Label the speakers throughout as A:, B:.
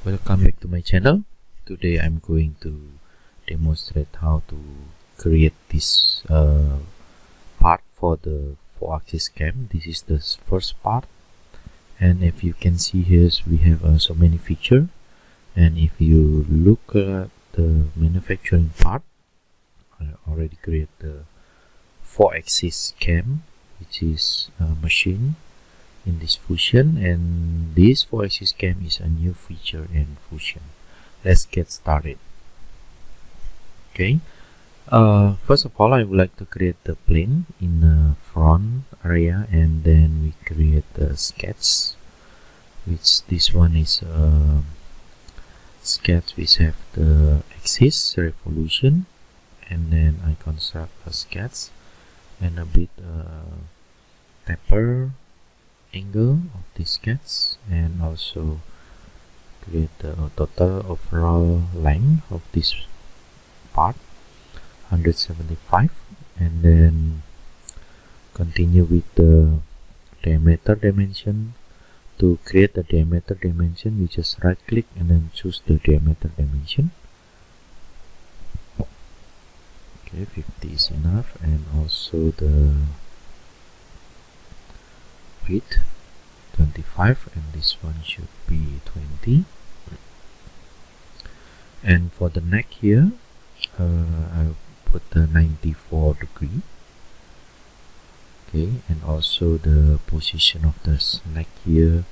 A: Welcome back to my channel. Today I'm going to demonstrate how to create this part for the 4-axis cam. This is the first part, and if you can see here, we have so many features. And if you look at the manufacturing part, I already created the 4-axis cam, which is a machine in this Fusion, and this 4-axis cam is a new feature in Fusion. Let's get started. Okay, first of all, I would like to create the plane in the front area, and then we create the sketch, which this one is a sketch which have the axis revolution, and then I construct a sketch and a bit taper angle of this sketch, and also create the total overall length of this part 175, and then continue with the diameter dimension. To create the diameter dimension, we just right click and then choose the diameter dimension. Okay, 50 is enough, and also the width 25, and this one should be 20. And for the neck here, I'll put the 94 degree. Okay, and also the position of the neck here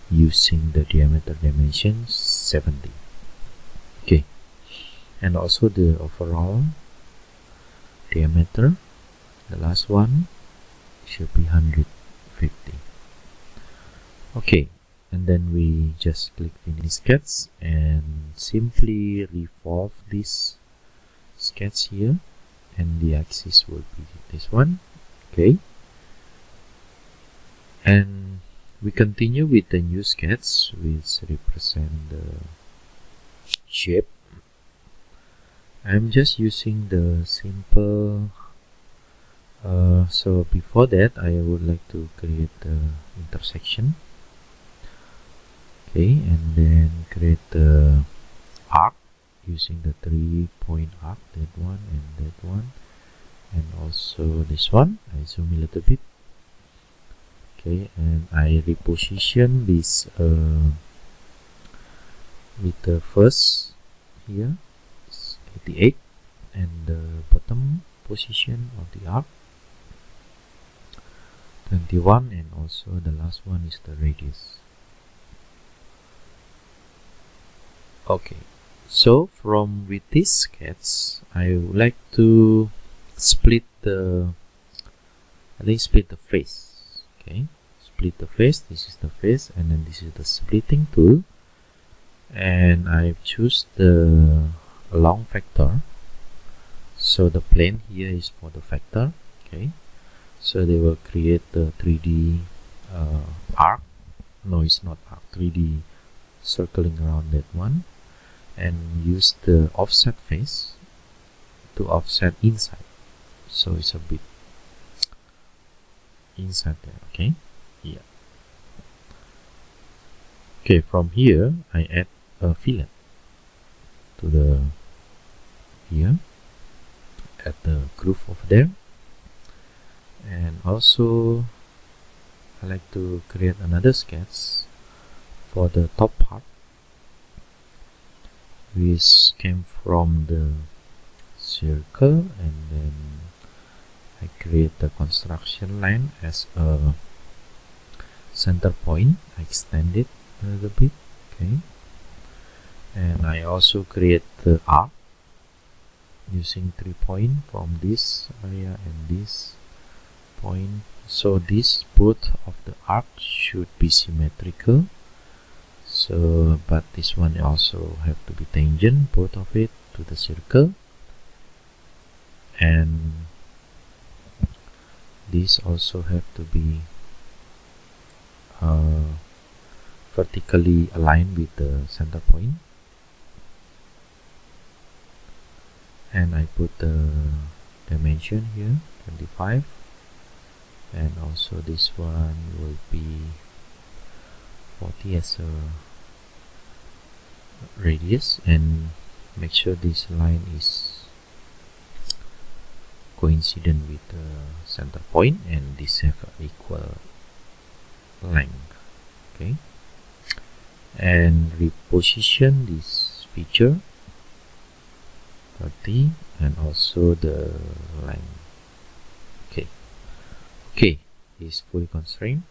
A: using the diameter dimension 70. Okay, and also the overall diameter, the last one should be 150. Okay, and then we just click finish sketch and simply revolve this sketch here, and the axis will be this one. Okay, and we continue with the new sketch, which represent the shape. I'm just using the simple so before that I would like to create the intersection. Okay, and then create the arc using the 3-point arc, that one and that one, and also this one. I zoom a little bit. Okay, and I reposition this with the first here 88, and the bottom position of the arc 21, and also the last one is the radius. Okay, so from with this sketch, I would like to split the face. Okay, split the face. This is the face, and then this is the splitting tool, and I choose the long factor. So the plane here is for the factor. Okay, so they will create the 3D arc. No, it's not arc. 3D circling around that one, and use the offset face to offset inside. So it's a bit inside there. Okay, yeah. Okay, from here I add a fillet to the here at the groove over there, and also I like to create another sketch for the top part, which came from the circle, and then I create the construction line as a center point. I extend it a little bit. Okay, and I also create the arc using 3 points from this area and this point. So this both of the arc should be symmetrical. So, but this one also have to be tangent, both of it, to the circle, and this also have to be vertically aligned with the center point. And I put the dimension here 25, and also this one will be 40 as a radius and make sure this line is coincident with the center point, and this have equal length. Okay, and reposition this feature 30 and also the length. Okay, is fully constrained,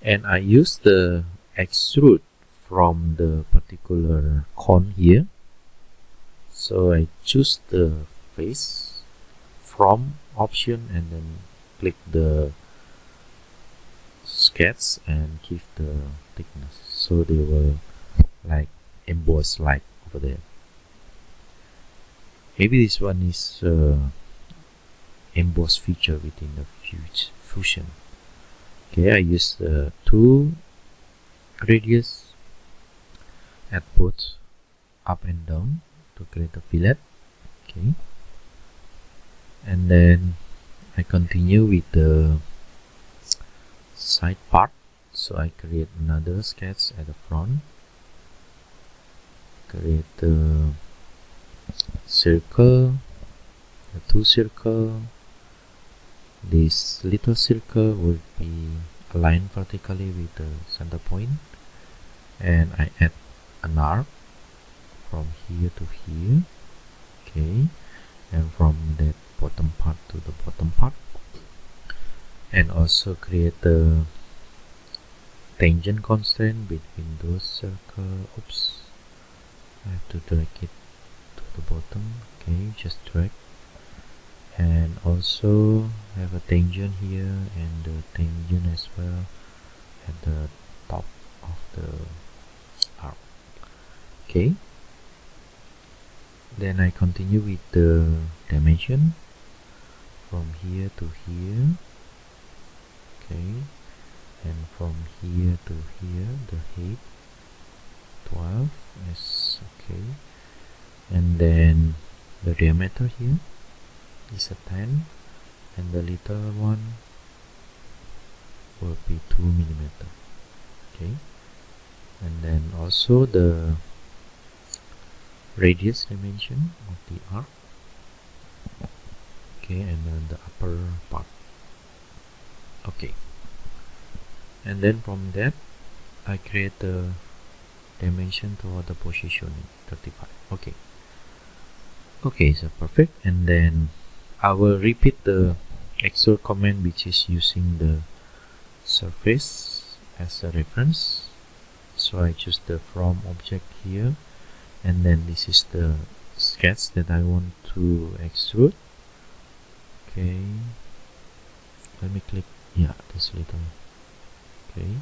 A: and I use the extrude from the particular cone here. So I choose the face from option and then click the sketch and give the thickness, so they will like emboss like over there. Maybe this one is emboss feature within the fusion. Okay, I use the 2 radius at both up and down to create a fillet. Okay, and then I continue with the side part, so I create another sketch at the front, create the circle, the 2 circle. This little circle will be aligned vertically with the center point, and I add an arc from here to here. Okay, and from that bottom part to the bottom part, and also create the tangent constraint between those circle. Oops, I have to drag it to the bottom. Okay, just drag, and also have a tangent here and the tangent as well at the top of the arc. Okay, then I continue with the dimension from here to here. Okay, and from here to here, the height 12 is okay, and then the diameter here is a 10, and the little one will be 2 millimeter. Okay, and then also the radius dimension of the arc. Okay, and then the upper part. Okay, and then from that I create the dimension toward the positioning 35. Okay, so perfect. And then I will repeat the extrude command, which is using the surface as a reference. So I choose the from object here, and then this is the sketch that I want to extrude. Okay, let me click, yeah, this little. Okay,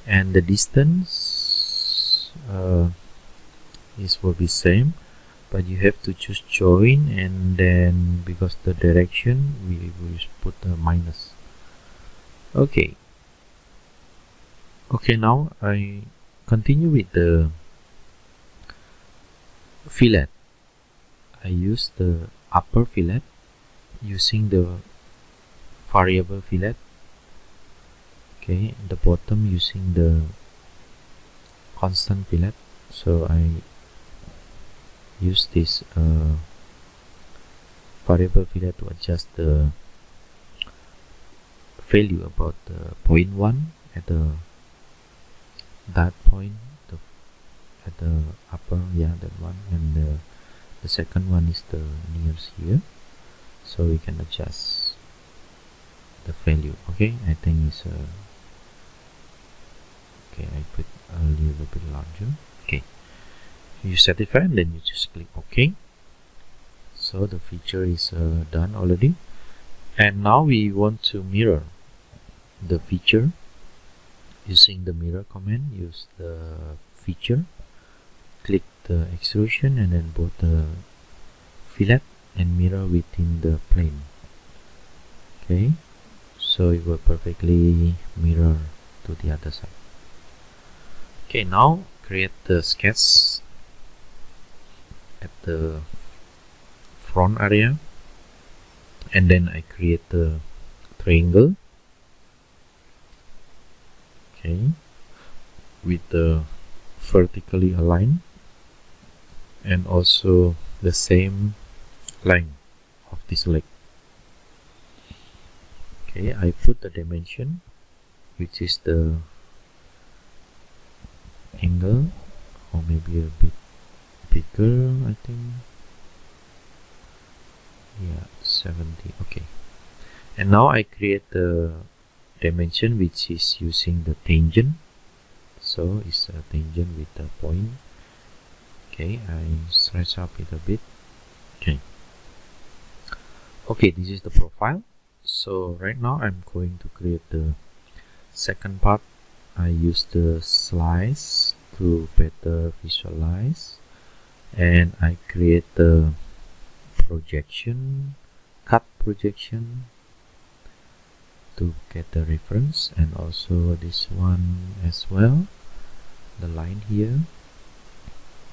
A: and the distance this will be same, but you have to choose join, and then because the direction we will put a minus. Okay, now I continue with the fillet. I use the upper fillet using the variable fillet. Okay, the bottom using the constant fillet. So I use this variable fillet to adjust the value about the 0.1 at the that point, at the upper, yeah, that one, and the second one is the nearest here, so we can adjust the value. Okay, I think it's okay, I put a little bit larger. Okay, you satisfy, and then you just click OK. So the feature is done already, and now we want to mirror the feature using the mirror command. Use the feature, click the extrusion, and then both the fillet and mirror within the plane. Okay, so it will perfectly mirror to the other side. Okay, now create the sketch at the front area, and then I create the triangle. Okay, with the vertically aligned. and also the same length of this leg. Okay, I put the dimension, which is the angle, or maybe a bit bigger, I think. Yeah, 70. Okay, and now I create the dimension which is using the tangent. So it's a tangent with a point. Okay, I stretch up it a bit. Okay, this is the profile. So right now I'm going to create the second part. I use the slice to better visualize, and I create the projection, cut projection to get the reference, and also this one as well, the line here.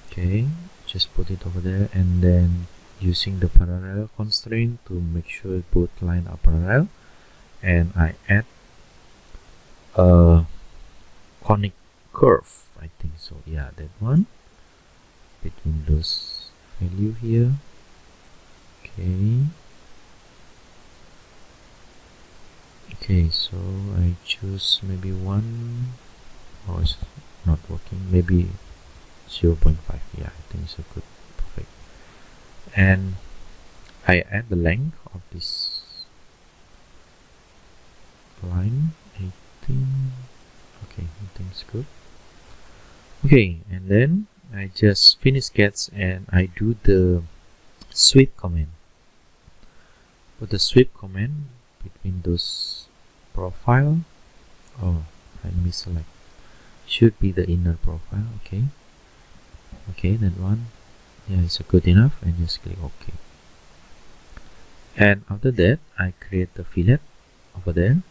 A: Okay, just put it over there, and then using the parallel constraint to make sure both lines are parallel, and I add a conic curve, I think so. Yeah, that one between those value here. Okay, so I choose maybe one. Oh, it's not working. Maybe 0.5. Yeah, I think it's a good, perfect. And I add the length of this line. 18. Okay, I think it's good. Okay, and then I just finish sketch and I do the sweep command. Put the sweep command between those profile. Oh, I misselect. Should be the inner profile. Okay. Okay, that one. Yeah, it's good enough, and just click OK. And after that, I create the fillet over there.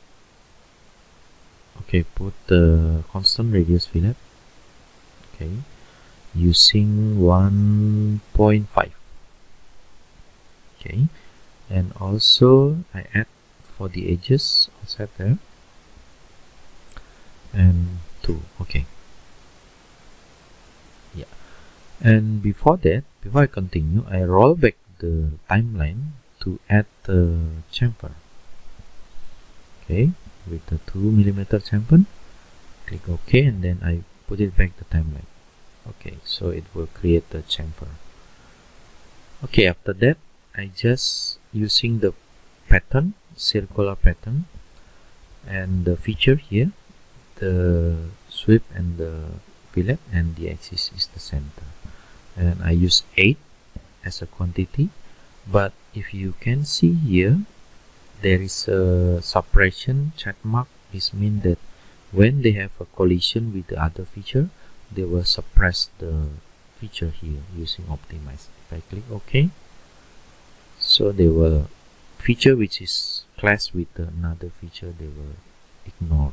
A: Okay, put the constant radius fillet. Okay, using 1.5. Okay, and also I add for the edges outside there, and 2. Okay. Yeah, and before that, before I continue, I roll back the timeline to add the chamfer. Okay, with the 2mm chamfer, click OK, and then I put it back the timeline. Okay, so it will create the chamfer. Okay, after that, I just using the pattern, circular pattern, and the feature here, the sweep and the fillet, and the axis is the center. And I use 8 as a quantity, but if you can see here, there is a suppression check mark. This means that when they have a collision with the other feature, they will suppress the feature here using optimize. If I click OK, so they will feature which is clashed with another feature, they will ignore.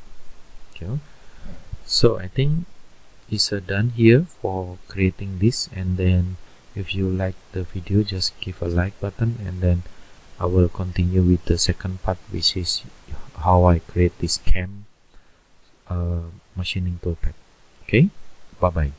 A: Okay, so I think it's done here for creating this. And then if you like the video, just give a like button, and then I will continue with the second part, which is how I create this cam machining toolpath. Okay, bye bye.